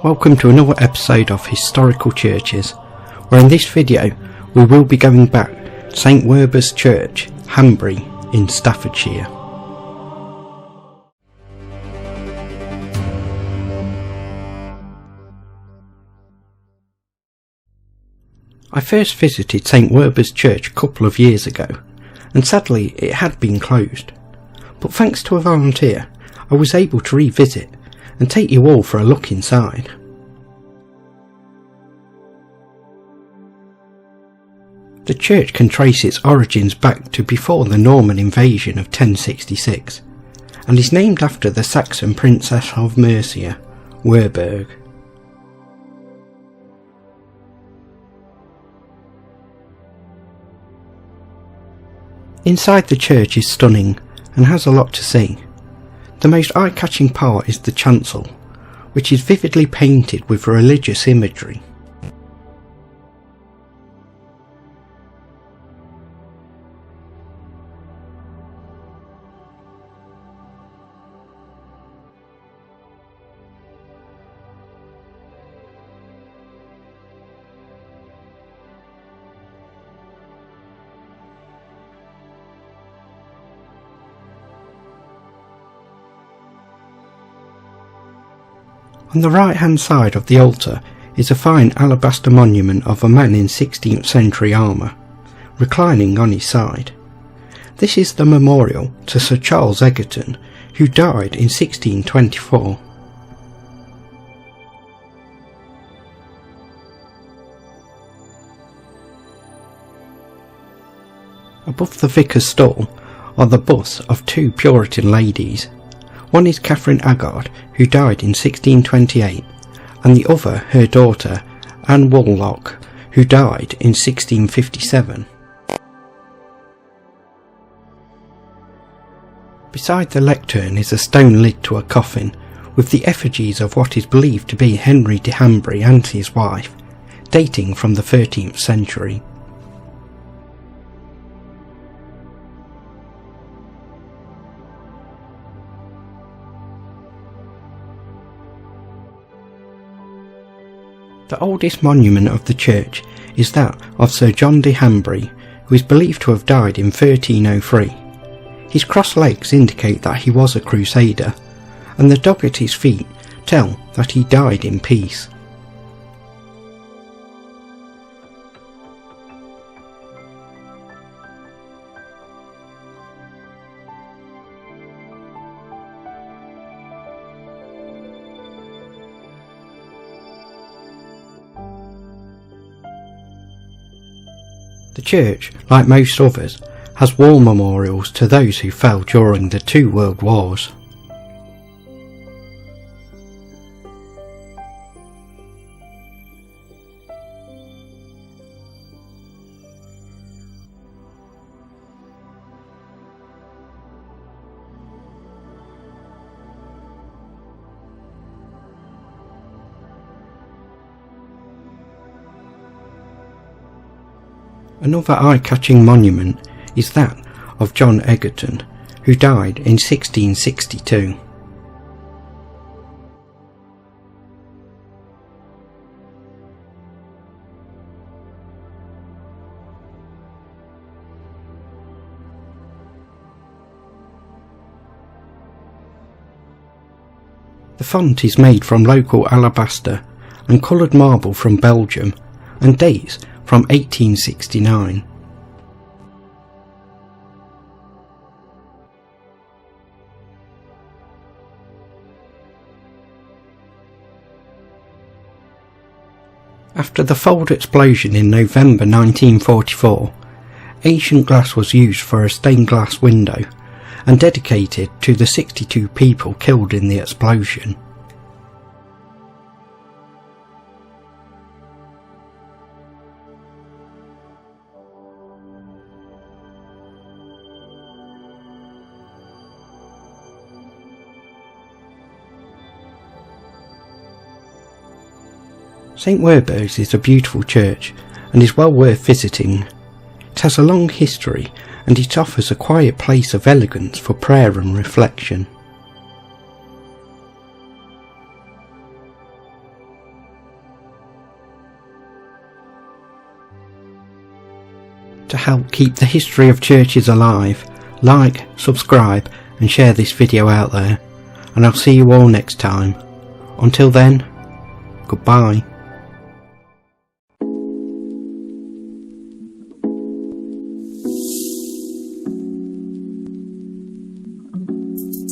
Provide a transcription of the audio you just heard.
Welcome to another episode of Historical Churches, where in this video we will be going back to St Werburgh Church, Hanbury in Staffordshire. I first visited St Werburgh Church a couple of years ago, and sadly it had been closed, but thanks to a volunteer I was able to revisit and take you all for a look inside. The church can trace its origins back to before the Norman invasion of 1066 and is named after the Saxon princess of Mercia, Werburgh. Inside the church is stunning and has a lot to see. The most eye-catching part is the chancel, which is vividly painted with religious imagery. On the right hand side of the altar is a fine alabaster monument of a man in 16th century armour, reclining on his side. This is the memorial to Sir Charles Egerton, who died in 1624. Above the vicar's stall are the busts of two Puritan ladies. One is Catherine Aggard, who died in 1628, and the other her daughter, Anne Woollock, who died in 1657. Beside the lectern is a stone lid to a coffin, with the effigies of what is believed to be Henry de Hanbury and his wife, dating from the 13th century. The oldest monument of the church is that of Sir John de Hanbury, who is believed to have died in 1303. His crossed legs indicate that he was a crusader, and the dog at his feet tell that he died in peace. The church, like most others, has wall memorials to those who fell during the two world wars. Another eye-catching monument is that of John Egerton, who died in 1662. The font is made from local alabaster and coloured marble from Belgium and dates from 1869. After the Fold explosion in November 1944, ancient glass was used for a stained glass window and dedicated to the 62 people killed in the explosion. St Werburgh's is a beautiful church and is well worth visiting. It has a long history and it offers a quiet place of elegance for prayer and reflection. To help keep the history of churches alive, like, subscribe and share this video out there, and I'll see you all next time. Until then, goodbye.